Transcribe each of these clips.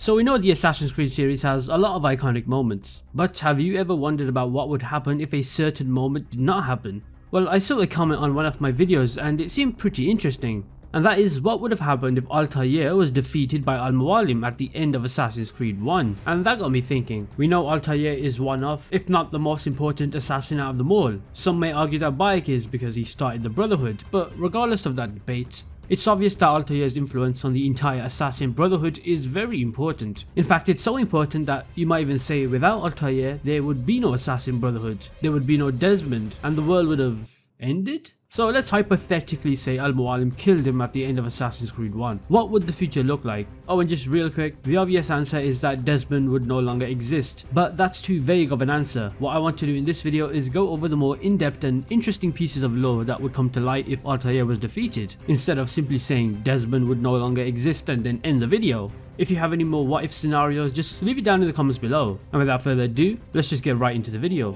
So we know the Assassin's Creed series has a lot of iconic moments, but have you ever wondered about what would happen if a certain moment did not happen? Well, I saw a comment on one of my videos and it seemed pretty interesting, and that is what would have happened if Altair was defeated by Al-Mualim at the end of Assassin's Creed 1, and that got me thinking. We know Altair is one of, if not the most important assassin out of them all. Some may argue that Bayek is because he started the Brotherhood, but regardless of that debate, it's obvious that Altair's influence on the entire Assassin Brotherhood is very important. In fact, it's so important that you might even say without Altair, there would be no Assassin Brotherhood, there would be no Desmond, and the world would have ended? So let's hypothetically say Al-Mualim killed him at the end of Assassin's Creed 1. What would the future look like? Oh, and just real quick, the obvious answer is that Desmond would no longer exist, but that's too vague of an answer. What I want to do in this video is go over the more in-depth and interesting pieces of lore that would come to light if Altair was defeated, instead of simply saying Desmond would no longer exist and then end the video. If you have any more what if scenarios, just leave it down in the comments below. And without further ado, let's just get right into the video.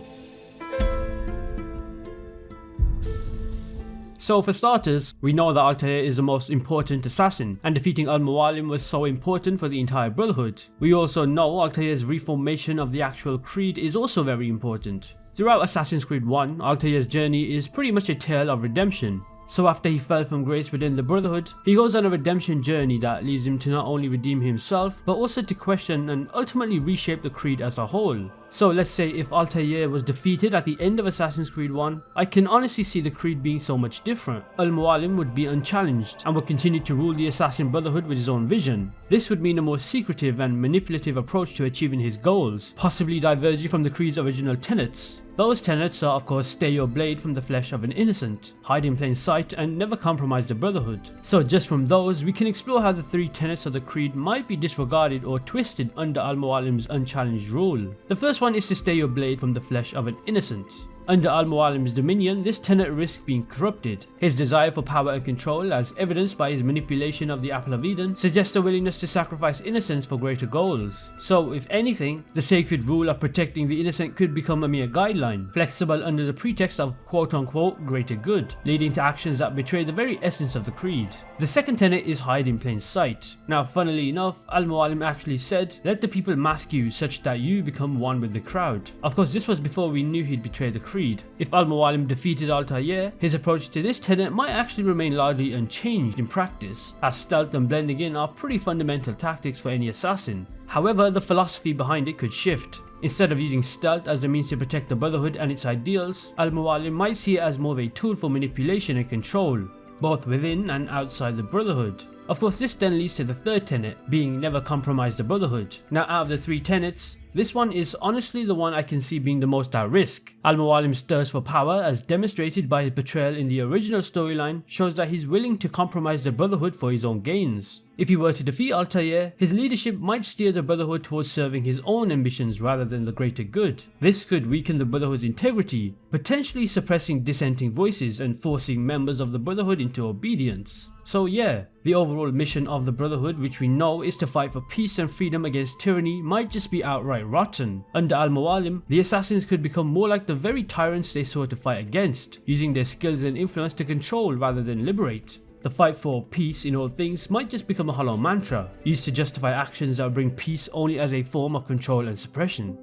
So for starters, we know that Altair is the most important assassin, and defeating Al-Mualim was so important for the entire Brotherhood. We also know Altair's reformation of the actual creed is also very important. Throughout Assassin's Creed 1, Altair's journey is pretty much a tale of redemption. So after he fell from grace within the Brotherhood, he goes on a redemption journey that leads him to not only redeem himself, but also to question and ultimately reshape the creed as a whole. So let's say if Altair was defeated at the end of Assassin's Creed 1, I can honestly see the creed being so much different. Al-Mualim would be unchallenged and would continue to rule the Assassin Brotherhood with his own vision. This would mean a more secretive and manipulative approach to achieving his goals, possibly diverging from the creed's original tenets. Those tenets are of course stay your blade from the flesh of an innocent, hide in plain sight, and never compromise the Brotherhood. So just from those, we can explore how the three tenets of the creed might be disregarded or twisted under Al-Mualim's unchallenged rule. The first one is to stay your blade from the flesh of an innocent. Under Al-Mualim's dominion, this tenet risks being corrupted. His desire for power and control, as evidenced by his manipulation of the Apple of Eden, suggests a willingness to sacrifice innocence for greater goals. So if anything, the sacred rule of protecting the innocent could become a mere guideline, flexible under the pretext of quote-unquote greater good, leading to actions that betray the very essence of the creed. The second tenet is hide in plain sight. Now funnily enough, Al-Mualim actually said, let the people mask you such that you become one with the crowd. Of course this was before we knew he'd betrayed the creed. If Al-Mualim defeated Altair, his approach to this tenet might actually remain largely unchanged in practice, as stealth and blending in are pretty fundamental tactics for any assassin. However, the philosophy behind it could shift. Instead of using stealth as the means to protect the Brotherhood and its ideals, Al-Mualim might see it as more of a tool for manipulation and control, both within and outside the Brotherhood. Of course this then leads to the third tenet, being never compromise the Brotherhood. Now out of the three tenets, this one is honestly the one I can see being the most at risk. Al-Mualim's thirst for power, as demonstrated by his betrayal in the original storyline, shows that he's willing to compromise the Brotherhood for his own gains. If he were to defeat Altair, his leadership might steer the Brotherhood towards serving his own ambitions rather than the greater good. This could weaken the Brotherhood's integrity, potentially suppressing dissenting voices and forcing members of the Brotherhood into obedience. So yeah, the overall mission of the Brotherhood, which we know is to fight for peace and freedom against tyranny, might just be outright rotten. Under Al-Mualim, the assassins could become more like the very tyrants they sought to fight against, using their skills and influence to control rather than liberate. The fight for peace in all things might just become a hollow mantra, used to justify actions that bring peace only as a form of control and suppression.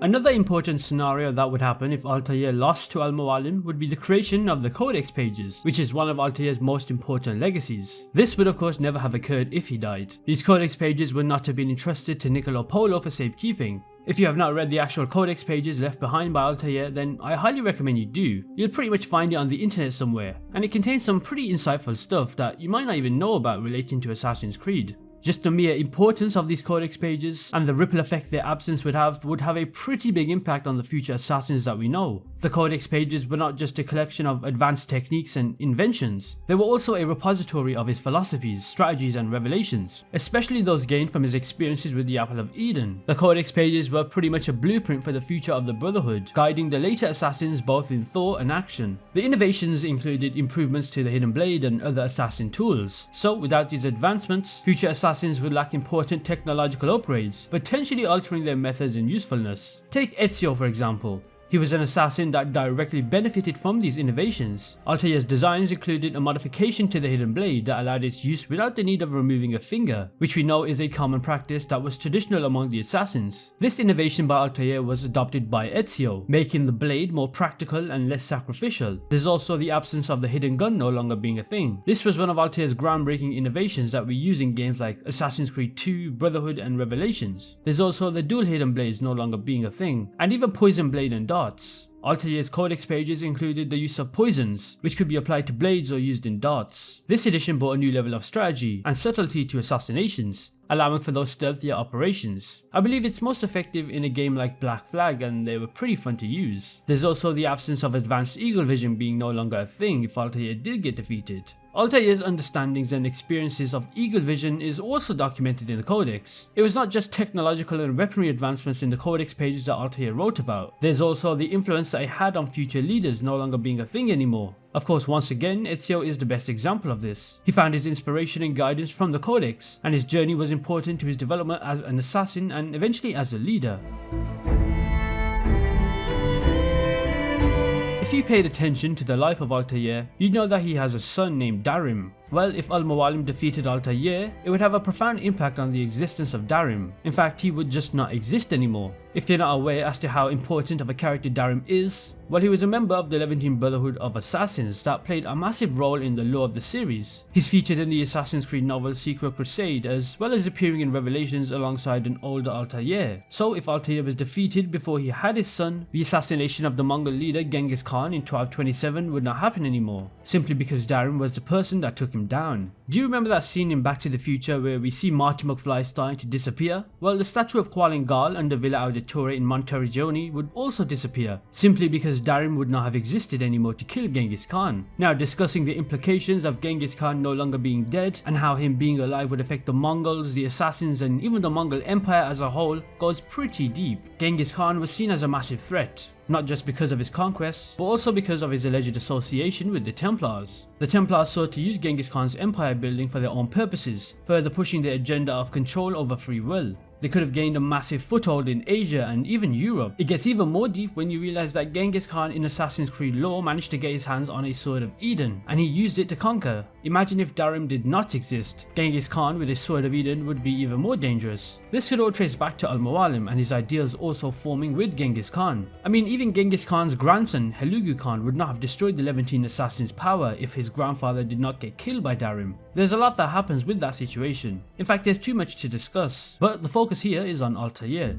Another important scenario that would happen if Altair lost to Al-Mualim would be the creation of the codex pages, which is one of Altair's most important legacies. This would of course never have occurred if he died. These codex pages would not have been entrusted to Niccolo Polo for safekeeping. If you have not read the actual codex pages left behind by Altair, then I highly recommend you do. You'll pretty much find it on the internet somewhere, and it contains some pretty insightful stuff that you might not even know about relating to Assassin's Creed. Just the mere importance of these codex pages and the ripple effect their absence would have a pretty big impact on the future assassins that we know. The codex pages were not just a collection of advanced techniques and inventions, they were also a repository of his philosophies, strategies and revelations, especially those gained from his experiences with the Apple of Eden. The codex pages were pretty much a blueprint for the future of the Brotherhood, guiding the later assassins both in thought and action. The innovations included improvements to the Hidden Blade and other assassin tools, so without these advancements, future assassins would lack important technological upgrades, potentially altering their methods and usefulness. Take Ezio for example. He was an assassin that directly benefited from these innovations. Altair's designs included a modification to the hidden blade that allowed its use without the need of removing a finger, which we know is a common practice that was traditional among the assassins. This innovation by Altair was adopted by Ezio, making the blade more practical and less sacrificial. There's also the absence of the hidden gun no longer being a thing. This was one of Altair's groundbreaking innovations that we use in games like Assassin's Creed 2, Brotherhood and Revelations. There's also the dual hidden blades no longer being a thing, and even poison blade and darts. Altair's codex pages included the use of poisons, which could be applied to blades or used in darts. This edition brought a new level of strategy and subtlety to assassinations, allowing for those stealthier operations. I believe it's most effective in a game like Black Flag, and they were pretty fun to use. There's also the absence of advanced eagle vision being no longer a thing if Altair did get defeated. Altair's understandings and experiences of eagle vision is also documented in the codex. It was not just technological and weaponry advancements in the codex pages that Altair wrote about. There's also the influence that it had on future leaders no longer being a thing anymore. Of course, once again, Ezio is the best example of this. He found his inspiration and guidance from the codex, and his journey was important to his development as an assassin and eventually as a leader. If you paid attention to the life of Altair, you'd know that he has a son named Darim. Well, if Al-Mualim defeated Altair, it would have a profound impact on the existence of Darim. In fact, he would just not exist anymore. If you're not aware as to how important of a character Darim is, well, he was a member of the Levantine Brotherhood of Assassins that played a massive role in the lore of the series. He's featured in the Assassin's Creed novel Secret Crusade, as well as appearing in Revelations alongside an older Altair. So if Altair was defeated before he had his son, the assassination of the Mongol leader Genghis Khan in 1227 would not happen anymore, simply because Darim was the person that took him down. Do you remember that scene in Back to the Future where we see Marty McFly starting to disappear? Well, the statue of Kualin Gal under Villa Auditore in Monteriggioni would also disappear, simply because Darim would not have existed anymore to kill Genghis Khan. Now, discussing the implications of Genghis Khan no longer being dead and how him being alive would affect the Mongols, the Assassins and even the Mongol Empire as a whole goes pretty deep. Genghis Khan was seen as a massive threat, not just because of his conquests, but also because of his alleged association with the Templars. The Templars sought to use Genghis Khan's empire building for their own purposes, further pushing their agenda of control over free will. They could have gained a massive foothold in Asia and even Europe. It gets even more deep when you realize that Genghis Khan in Assassin's Creed lore managed to get his hands on a Sword of Eden, and he used it to conquer. Imagine if Darim did not exist. Genghis Khan with his Sword of Eden would be even more dangerous. This could all trace back to Al-Mualim and his ideals also forming with Genghis Khan. I mean, even Genghis Khan's grandson Hellugu Khan would not have destroyed the Levantine assassins' power if his grandfather did not get killed by Darim. There's a lot that happens with that situation. In fact, there's too much to discuss, but the focus here is on Altair.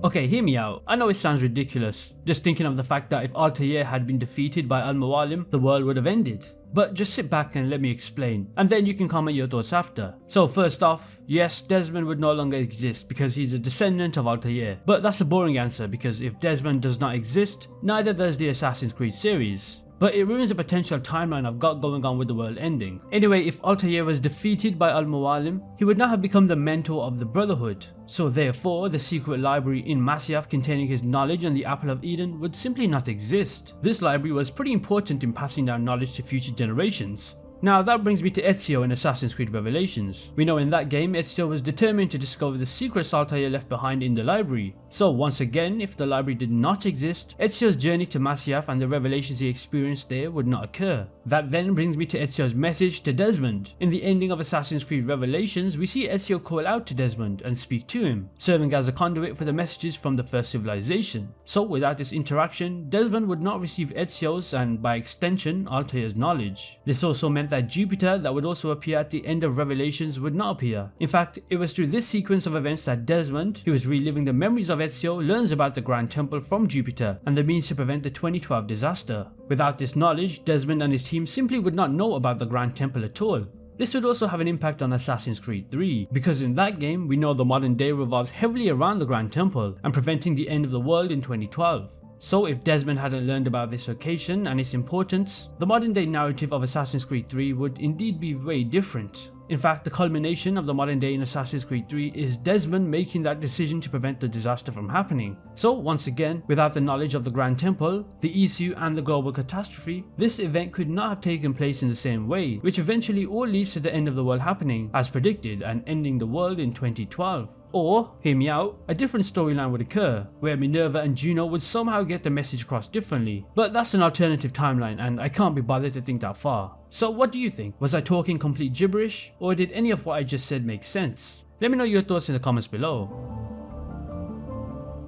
Okay, hear me out. I know it sounds ridiculous, just thinking of the fact that if Altair had been defeated by Al-Mualim, the world would have ended. But just sit back and let me explain, and then you can comment your thoughts after. So first off, yes, Desmond would no longer exist because he's a descendant of Altair. But that's a boring answer because if Desmond does not exist, neither does the Assassin's Creed series. But it ruins the potential timeline I've got going on with the world ending. Anyway, if Altair was defeated by Al-Mualim, he would not have become the mentor of the Brotherhood. So therefore, the secret library in Masyaf containing his knowledge and the Apple of Eden would simply not exist. This library was pretty important in passing down knowledge to future generations. Now that brings me to Ezio in Assassin's Creed Revelations. We know in that game Ezio was determined to discover the secrets Altair left behind in the library. So once again, if the library did not exist, Ezio's journey to Masyaf and the revelations he experienced there would not occur. That then brings me to Ezio's message to Desmond. In the ending of Assassin's Creed Revelations, we see Ezio call out to Desmond and speak to him, serving as a conduit for the messages from the first civilization. So without this interaction, Desmond would not receive Ezio's and by extension Altair's knowledge. This also meant that Jupiter that would also appear at the end of Revelations would not appear. In fact, it was through this sequence of events that Desmond, who was reliving the memories of Ezio, learns about the Grand Temple from Jupiter and the means to prevent the 2012 disaster. Without this knowledge, Desmond and his team simply would not know about the Grand Temple at all. This would also have an impact on Assassin's Creed 3, because in that game we know the modern day revolves heavily around the Grand Temple and preventing the end of the world in 2012. So if Desmond hadn't learned about this location and its importance, the modern day narrative of Assassin's Creed 3 would indeed be way different. In fact, the culmination of the modern day in Assassin's Creed 3 is Desmond making that decision to prevent the disaster from happening. So once again, without the knowledge of the Grand Temple, the ezio and the global catastrophe, this event could not have taken place in the same way, which eventually all leads to the end of the world happening as predicted and ending the world in 2012. Or, hear me out, a different storyline would occur, where Minerva and Juno would somehow get the message across differently. But that's an alternative timeline and I can't be bothered to think that far. So what do you think? Was I talking complete gibberish? Or did any of what I just said make sense? Let me know your thoughts in the comments below.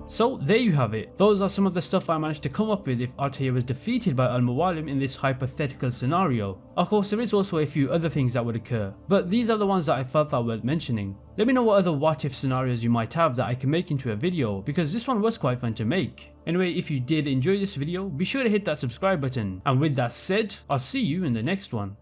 So there you have it. Those are some of the stuff I managed to come up with if Altair was defeated by Al-Mualim in this hypothetical scenario. Of course there is also a few other things that would occur, but these are the ones that I felt are worth mentioning. Let me know what other what if scenarios you might have that I can make into a video, because this one was quite fun to make. Anyway, if you did enjoy this video, be sure to hit that subscribe button, and with that said, I'll see you in the next one.